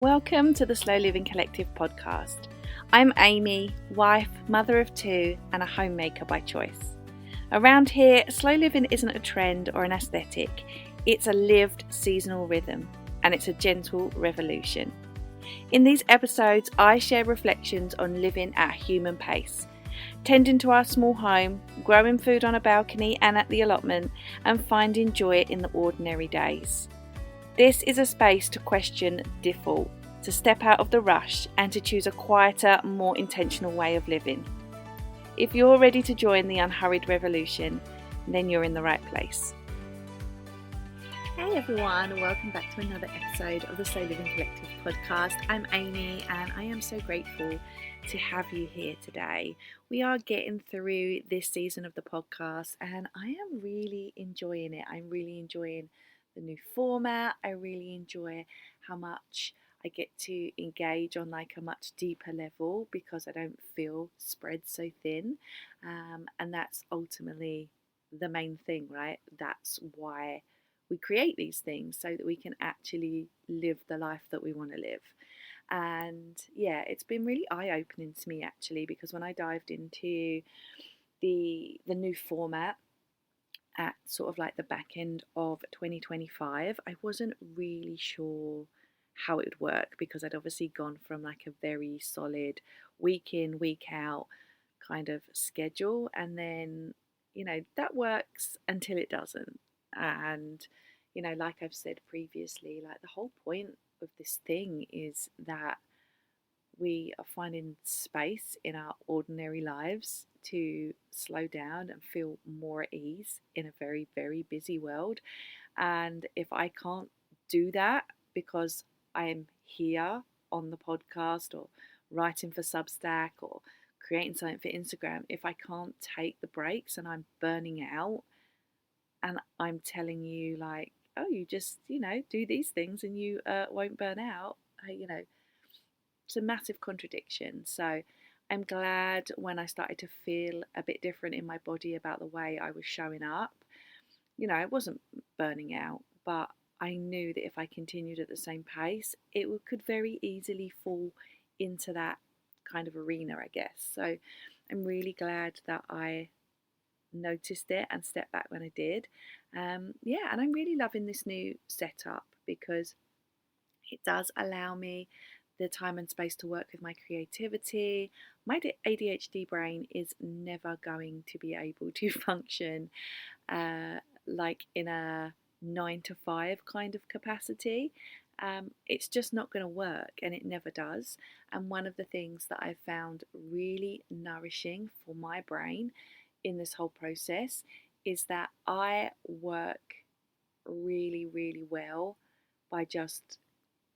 Welcome to the Slow Living Collective podcast. I'm Amy, wife, mother of two, and a homemaker by choice. Around here, slow living isn't a trend or an aesthetic, it's a lived seasonal rhythm, and it's a gentle revolution. In these episodes, I share reflections on living at a human pace, tending to our small home, growing food on a balcony and at the allotment, and finding joy in the ordinary days. This is a space to question default, to step out of the rush and to choose a quieter, more intentional way of living. If you're ready to join the unhurried revolution, then you're in the right place. Hey everyone, welcome back to another episode of the Slow Living Collective podcast. I'm Amy and I am so grateful to have you here today. We are getting through this season of the podcast and I am really enjoying it. I'm really enjoying the new format. I really enjoy how much I get to engage on like a much deeper level because I don't feel spread so thin, and that's ultimately the main thing, right? That's why we create these things, so that we can actually live the life that we want to live. And yeah, it's been really eye-opening to me actually, because when I dived into the new format at sort of like the back end of 2025, I wasn't really sure how it would work because I'd obviously gone from like a very solid week in, week out kind of schedule, and then that works until it doesn't. And like I've said previously, like the whole point of this thing is that we are finding space in our ordinary lives to slow down and feel more at ease in a very, very busy world. And if I can't do that because I'm here on the podcast or writing for Substack or creating something for Instagram, if I can't take the breaks and I'm burning out and I'm telling you, like, oh, you just, do these things and you won't burn out, it's a massive contradiction. So I'm glad when I started to feel a bit different in my body about the way I was showing up. I wasn't burning out, but I knew that if I continued at the same pace, it could very easily fall into that kind of arena, I guess. So I'm really glad that I noticed it and stepped back when I did. Yeah, and I'm really loving this new setup because it does allow me the time and space to work with my creativity. My ADHD brain is never going to be able to function like in a 9 to 5 kind of capacity. It's just not going to work, and it never does. And one of the things that I've found really nourishing for my brain in this whole process is that I work really, really well by just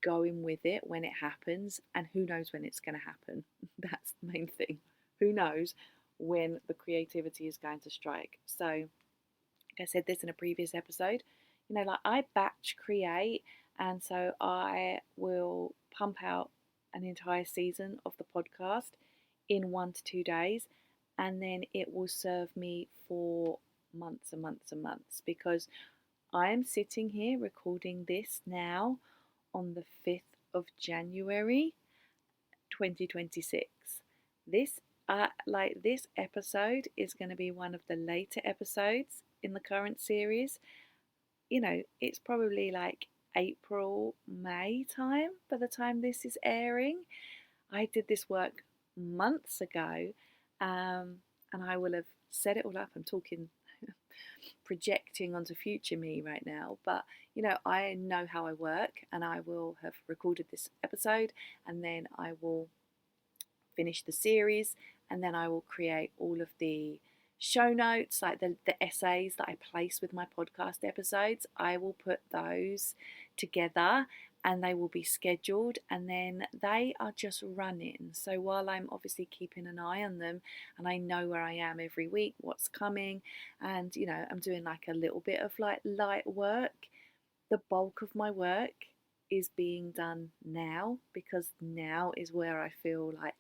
going with it when it happens, and who knows when it's going to happen. That's the main thing. Who knows when the creativity is going to strike. So like I said this in a previous episode, like I batch create, and so I will pump out an entire season of the podcast in 1 to 2 days, and then it will serve me for months and months and months, because I am sitting here recording this now on the 5th of January 2026. This this episode is going to be one of the later episodes in the current series. It's probably like April, May time by the time this is airing. I did this work months ago, and I will have set it all up. I'm talking projecting onto future me right now, but I know how I work, and I will have recorded this episode, and then I will finish the series, and then I will create all of the show notes, like the essays that I place with my podcast episodes. I will put those together and they will be scheduled, and then they are just running. So while I'm obviously keeping an eye on them and I know where I am every week, what's coming, and I'm doing like a little bit of like light work, the bulk of my work is being done now, because now is where I feel like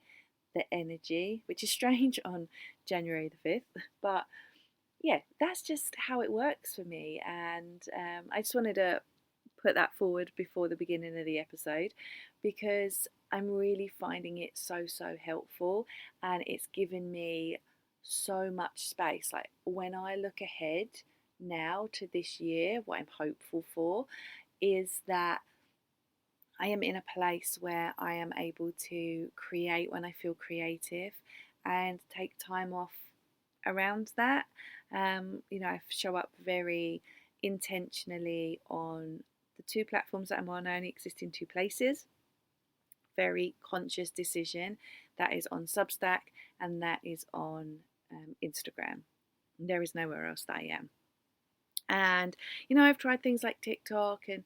the energy, which is strange on January the 5th, but yeah, that's just how it works for me. And I just wanted to put that forward before the beginning of the episode because I'm really finding it so helpful, and it's given me so much space. Like when I look ahead now to this year, what I'm hopeful for is that I am in a place where I am able to create when I feel creative and take time off around that. I show up very intentionally on the two platforms that I'm on. I only exist in two places. Very conscious decision. That is on Substack and that is on Instagram. There is nowhere else that I am. And, I've tried things like TikTok and,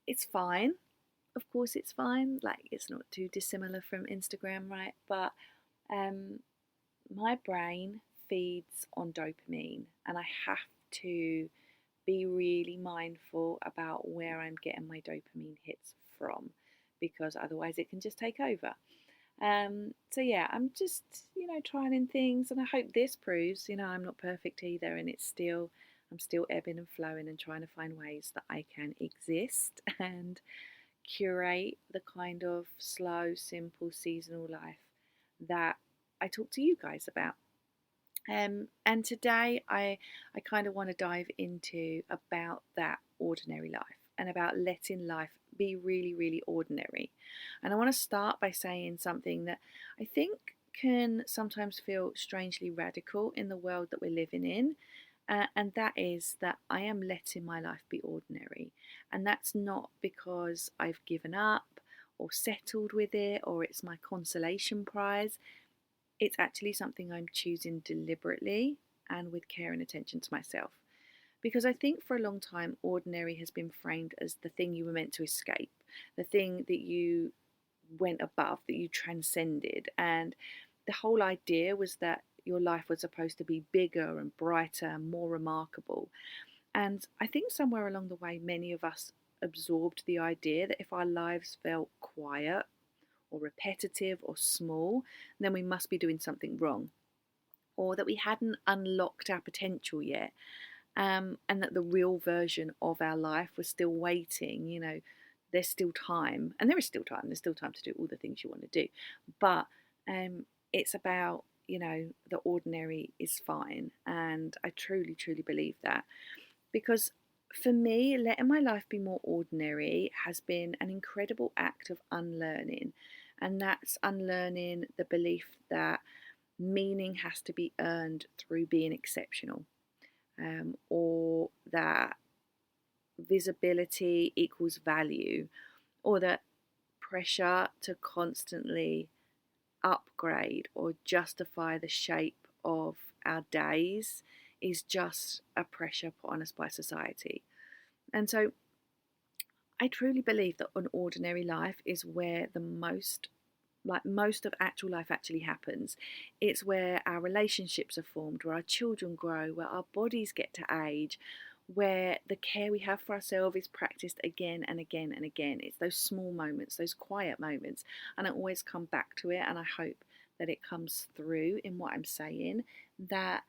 it's fine. Of course, it's fine. Like, it's not too dissimilar from Instagram, right? But my brain feeds on dopamine, and I have to be really mindful about where I'm getting my dopamine hits from because otherwise it can just take over. So yeah, I'm just, trying things, and I hope this proves, I'm not perfect either, and I'm still ebbing and flowing and trying to find ways that I can exist and curate the kind of slow, simple, seasonal life that I talk to you guys about. And today I kind of want to dive into about that ordinary life and about letting life be really, really ordinary. And I want to start by saying something that I think can sometimes feel strangely radical in the world that we're living in. And that is that I am letting my life be ordinary. And that's not because I've given up or settled with it or it's my consolation prize. It's actually something I'm choosing deliberately and with care and attention to myself. Because I think for a long time, ordinary has been framed as the thing you were meant to escape, the thing that you went above, that you transcended. And the whole idea was that your life was supposed to be bigger and brighter and more remarkable. And I think somewhere along the way, many of us absorbed the idea that if our lives felt quiet or repetitive or small, then we must be doing something wrong, or that we hadn't unlocked our potential yet, and that the real version of our life was still waiting. There's still time, and there is still time. There's still time to do all the things you want to do, but it's about the ordinary is fine, and I truly, truly believe that because for me, letting my life be more ordinary has been an incredible act of unlearning. And that's unlearning the belief that meaning has to be earned through being exceptional, or that visibility equals value, or that pressure to constantly upgrade or justify the shape of our days is just a pressure put on us by society. And so I truly believe that an ordinary life is where most of actual life actually happens. It's where our relationships are formed, where our children grow, where our bodies get to age, where the care we have for ourselves is practiced again and again and again. It's those small moments, those quiet moments, and I always come back to it, and I hope that it comes through in what I'm saying, that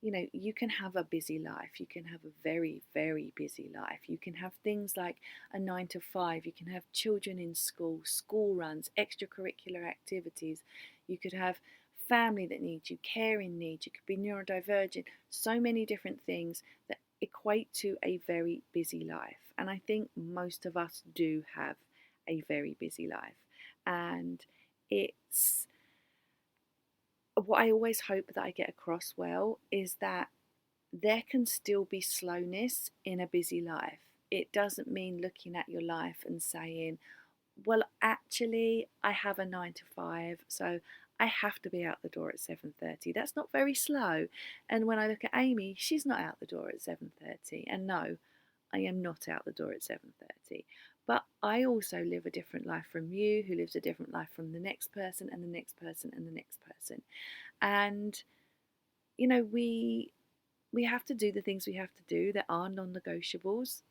you can have a busy life. You can have a very, very busy life. You can have things like a 9 to 5. You can have children in school, school runs, extracurricular activities. You could have family that needs you, caring needs. You could be neurodivergent. So many different things that equate to a very busy life. And I think most of us do have a very busy life. And it's what I always hope that I get across well is that there can still be slowness in a busy life. It doesn't mean looking at your life and saying, well, actually, I have a 9 to 5, so I have to be out the door at 7:30. That's not very slow. And when I look at Amy, she's not out the door at 7:30. And no, I am not out the door at 7:30. But I also live a different life from you, who lives a different life from the next person and the next person and the next person. And we have to do the things we have to do. There are non-negotiables.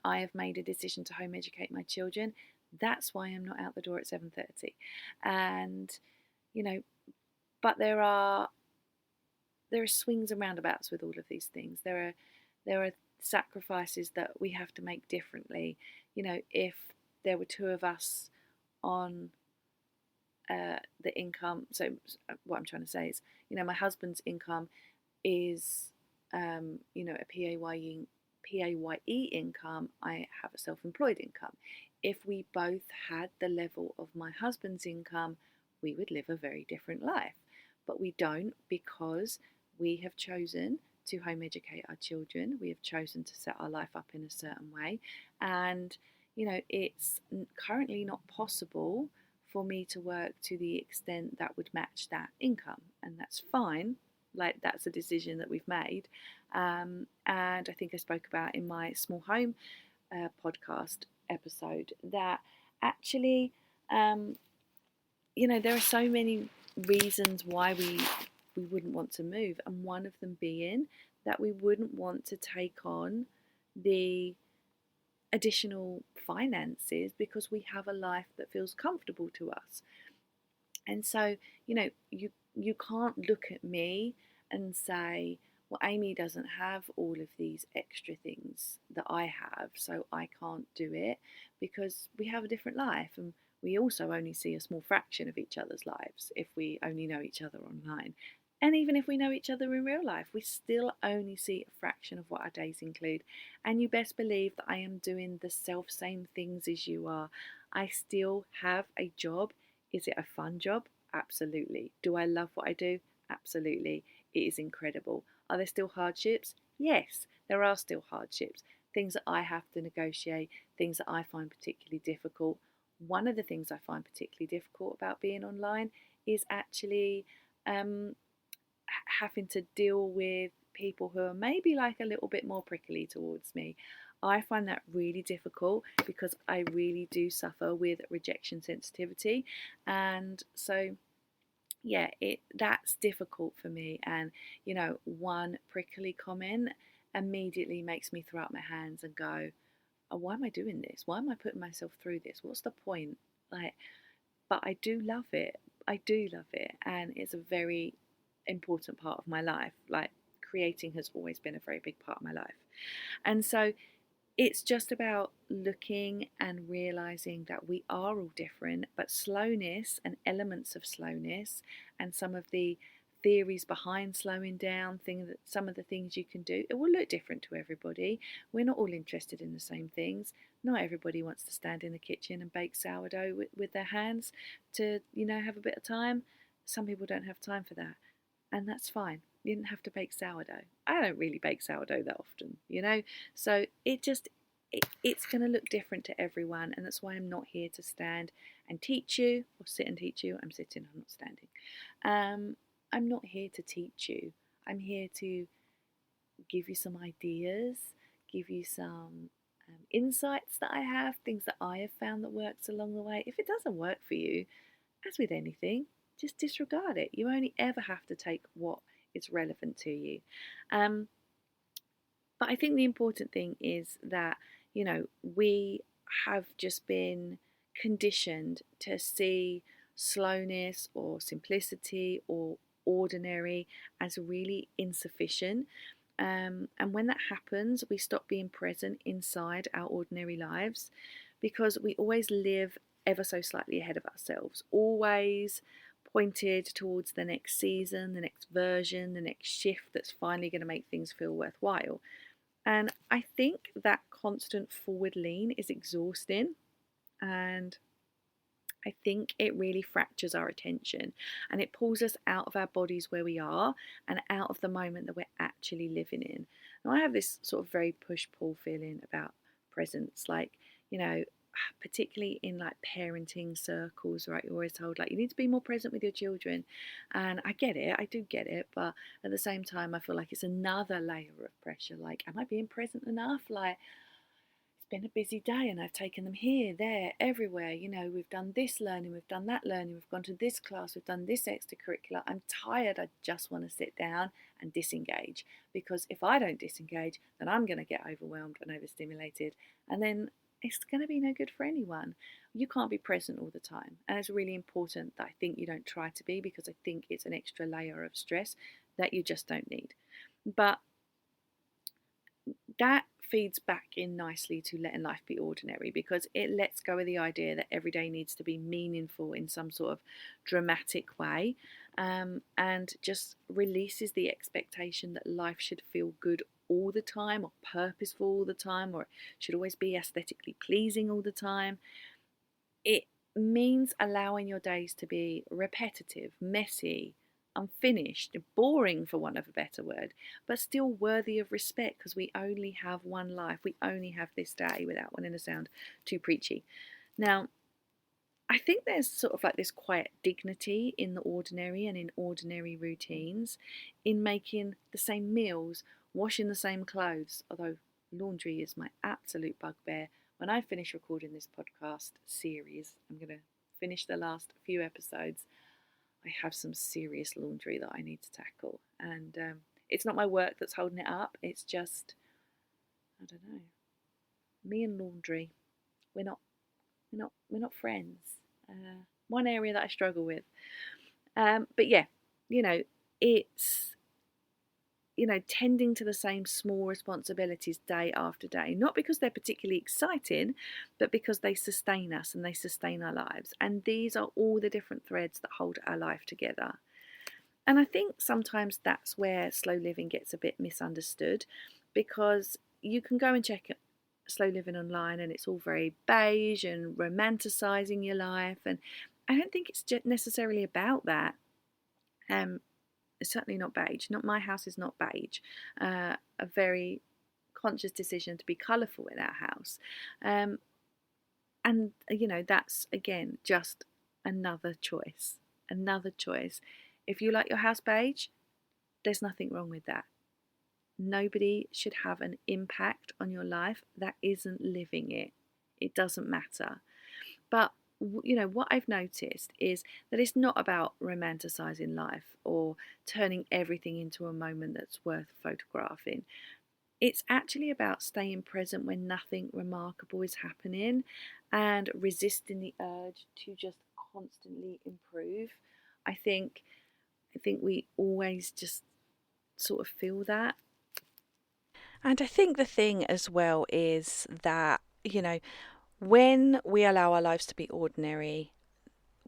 I have made a decision to home educate my children. That's why I'm not out the door at 7:30. And but there are swings and roundabouts with all of these things. There are sacrifices that we have to make differently. You know, if there were two of us on the income, so what I'm trying to say is, you know, my husband's income is, you know, a PAYE income, I have a self-employed income. If we both had the level of my husband's income, we would live a very different life. But we don't, because we have chosen to home educate our children. We have chosen to set our life up in a certain way. And, you know, it's currently not possible for me to work to the extent that would match that income. And that's fine. Like, that's a decision that we've made. And I think I spoke about in my small home podcast episode that actually, you know, there are so many reasons why we wouldn't want to move, and one of them being that we wouldn't want to take on the additional finances because we have a life that feels comfortable to us. And so, you know, you can't look at me and say, well, Amy doesn't have all of these extra things that I have, so I can't do it, because we have a different life, and we also only see a small fraction of each other's lives if we only know each other online. And even if we know each other in real life, we still only see a fraction of what our days include. And you best believe that I am doing the self same things as you are. I still have a job. Is it a fun job? Absolutely. Do I love what I do? Absolutely. It is incredible. Are there still hardships? Yes, there are still hardships. Things that I have to negotiate, things that I find particularly difficult. One of the things I find particularly difficult about being online is actually having to deal with people who are maybe like a little bit more prickly towards me. I find that really difficult because I really do suffer with rejection sensitivity. And so, yeah, that's difficult for me. And, you know, one prickly comment immediately makes me throw up my hands and go, oh, why am I doing this? Why am I putting myself through this? What's the point? Like, but I do love it. I do love it. And it's a very important part of my life. Like, creating has always been a very big part of my life. And so it's just about looking and realizing that we are all different, but slowness and elements of slowness and some of the theories behind slowing down, some of the things you can do, it will look different to everybody. We're not all interested in the same things. Not everybody wants to stand in the kitchen and bake sourdough with their hands to, you know, have a bit of time. Some people don't have time for that, and that's fine. You didn't have to bake sourdough. I don't really bake sourdough that often, you know. So it's going to look different to everyone, and that's why I'm not here to stand and teach you or sit and teach you. I'm sitting, I'm not standing. I'm not here to teach you. I'm here to give you some ideas, give you some insights that I have, things that I have found that works along the way. If it doesn't work for you, as with anything, just disregard it. You only ever have to take what is relevant to you. But I think the important thing is that, you know, we have just been conditioned to see slowness or simplicity or ordinary as really insufficient. And when that happens, we stop being present inside our ordinary lives, because we always live ever so slightly ahead of ourselves, always pointed towards the next season, the next version, the next shift that's finally going to make things feel worthwhile. And I think that constant forward lean is exhausting, and I think it really fractures our attention, and it pulls us out of our bodies where we are and out of the moment that we're actually living in. Now, I have this sort of very push-pull feeling about presence, like, you know, particularly in like parenting circles, right? You're always told like you need to be more present with your children, and I get it, I do get it, but at the same time, I feel like it's another layer of pressure. Like, am I being present enough? Like, it's been a busy day and I've taken them here, there, everywhere. You know, we've done this learning, we've done that learning, we've gone to this class, we've done this extracurricular. I'm tired. I just want to sit down and disengage, because if I don't disengage, then I'm going to get overwhelmed and overstimulated, and then it's going to be no good for anyone. You can't be present all the time. And it's really important that I think you don't try to be, because I think it's an extra layer of stress that you just don't need. But that feeds back in nicely to letting life be ordinary, because it lets go of the idea that every day needs to be meaningful in some sort of dramatic way, and just releases the expectation that life should feel good all the time, or purposeful all the time, or it should always be aesthetically pleasing all the time. It means allowing your days to be repetitive, messy, unfinished, boring, for want of a better word, but still worthy of respect, because we only have one life. We only have this day, without wanting to sound too preachy. Now, I think there's sort of like this quiet dignity in the ordinary and in ordinary routines, in making the same meals, washing the same clothes, although laundry is my absolute bugbear. When I finish recording this podcast series, I'm going to finish the last few episodes. I have some serious laundry that I need to tackle, and it's not my work that's holding it up. It's just, I don't know, me and laundry. We're not friends. One area that I struggle with. But yeah, you know, it's, tending to the same small responsibilities day after day, not because they're particularly exciting, but because they sustain us and they sustain our lives. And these are all the different threads that hold our life together. And I think sometimes that's where slow living gets a bit misunderstood, because you can go and check slow living online and it's all very beige and romanticizing your life. And I don't think it's necessarily about that. It's certainly not beige. Not my house is not beige. A very conscious decision to be colourful in our house. And, that's, again, just another choice. Another choice. If you like your house beige, there's nothing wrong with that. Nobody should have an impact on your life that isn't living it. It doesn't matter. But, what I've noticed is that it's not about romanticizing life or turning everything into a moment that's worth photographing. It's actually about staying present when nothing remarkable is happening, and resisting the urge to just constantly improve. I think we always just sort of feel that. And I think the thing as well is that, when we allow our lives to be ordinary,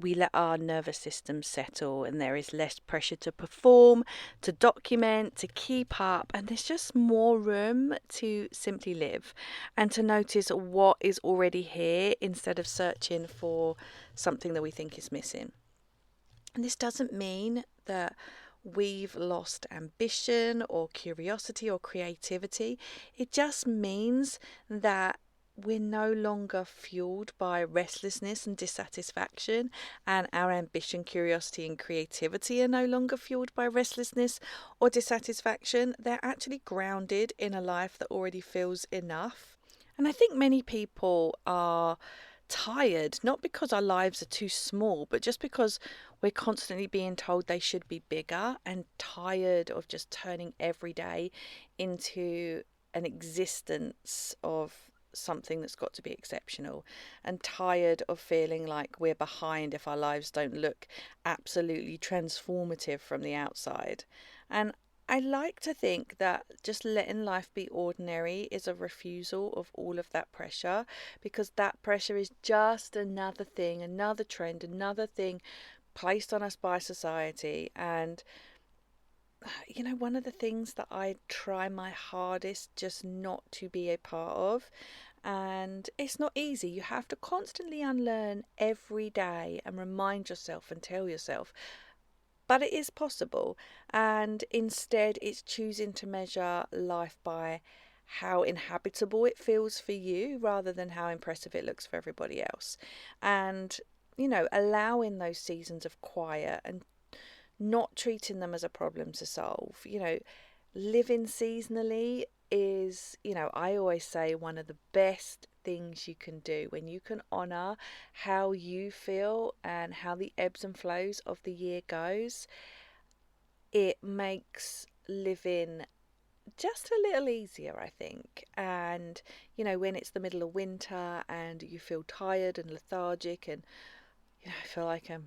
we let our nervous system settle and there is less pressure to perform, to document, to keep up, and there's just more room to simply live and to notice what is already here instead of searching for something that we think is missing. And this doesn't mean that we've lost ambition or curiosity or creativity. It just means that we're no longer fueled by restlessness and dissatisfaction, and our ambition, curiosity, and creativity are no longer fueled by restlessness or dissatisfaction. They're actually grounded in a life that already feels enough. And I think many people are tired, not because our lives are too small, but just because we're constantly being told they should be bigger, and tired of just turning every day into an existence of something that's got to be exceptional, and tired of feeling like we're behind if our lives don't look absolutely transformative from the outside. And I like to think that just letting life be ordinary is a refusal of all of that pressure, because that pressure is just another thing, another trend, another thing placed on us by society. And one of the things that I try my hardest just not to be a part of, and it's not easy, you have to constantly unlearn every day and remind yourself and tell yourself, but it is possible. And instead, it's choosing to measure life by how inhabitable it feels for you rather than how impressive it looks for everybody else. And, allowing those seasons of quiet and not treating them as a problem to solve. Living seasonally is, I always say, one of the best things you can do. When you can honour how you feel and how the ebbs and flows of the year goes, it makes living just a little easier, I think. And when it's the middle of winter and you feel tired and lethargic and I feel like I'm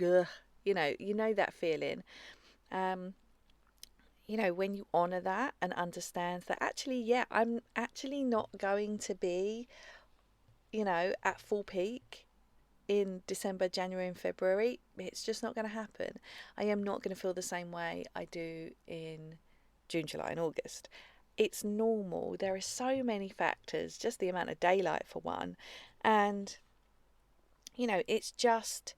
ugh, you know that feeling. um when you honour that and understand that actually, yeah, I'm actually not going to be, at full peak in December, January and February. It's just not going to happen. I am not going to feel the same way I do in June, July and August. It's normal. There are so many factors, just the amount of daylight for one. And, it's just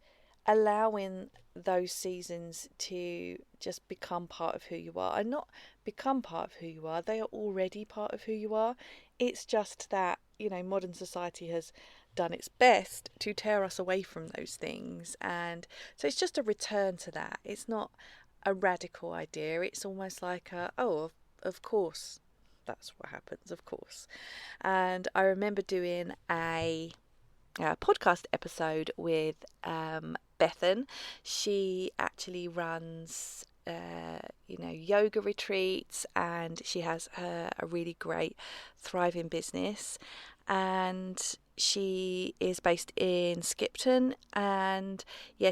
allowing those seasons to just become part of who you are, and not become part of who you are. They are already part of who you are. It's just that, modern society has done its best to tear us away from those things. And so it's just a return to that. It's not a radical idea. It's almost like of course, that's what happens, of course. And I remember doing a podcast episode with Bethan. She actually runs yoga retreats, and she has a really great thriving business, and she is based in Skipton. And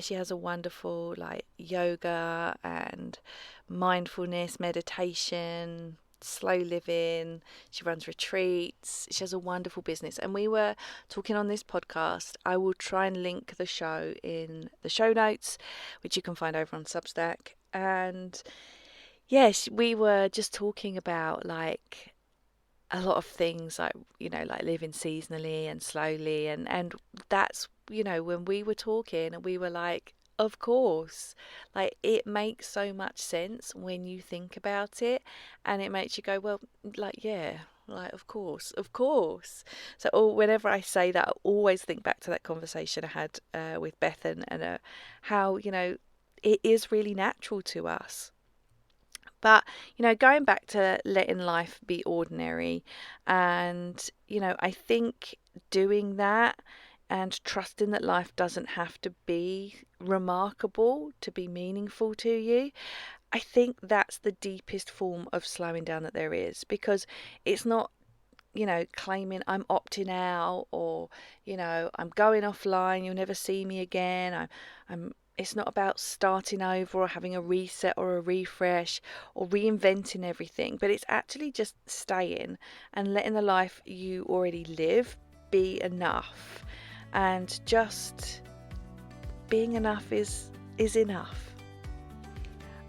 she has a wonderful yoga and mindfulness, meditation, slow living. She runs retreats. She has a wonderful business, and we were talking on this podcast. I will try and link the show in the show notes, which you can find over on Substack. And yes, we were just talking about a lot of things, like living seasonally and slowly, and that's when we were talking, and we were like, of course, it makes so much sense when you think about it, and it makes you go, well, yeah, of course. So whenever I say that, I always think back to that conversation I had with Bethan, and how it is really natural to us. But, going back to letting life be ordinary, and, I think doing that and trusting that life doesn't have to be remarkable to be meaningful to you, I think that's the deepest form of slowing down that there is, because it's not, claiming I'm opting out, or, I'm going offline, you'll never see me again. It's not about starting over or having a reset or a refresh or reinventing everything, but it's actually just staying and letting the life you already live be enough. And just being enough is enough.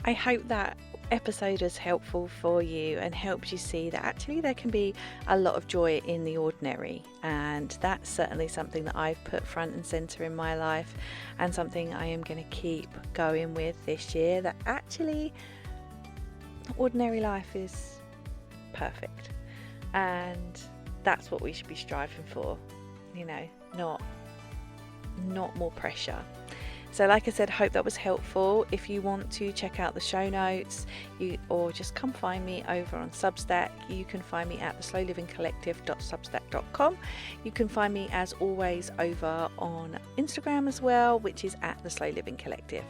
I hope that episode is helpful for you and helps you see that actually there can be a lot of joy in the ordinary, and that's certainly something that I've put front and center in my life, and something I am going to keep going with this year, that actually ordinary life is perfect, and that's what we should be striving for, not more pressure. So like I said, hope that was helpful. If you want to check out the show notes, or just come find me over on Substack, you can find me at theslowlivingcollective.substack.com. You can find me, as always, over on Instagram as well, which is at The Slow Living Collective.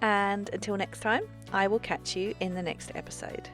And until next time, I will catch you in the next episode.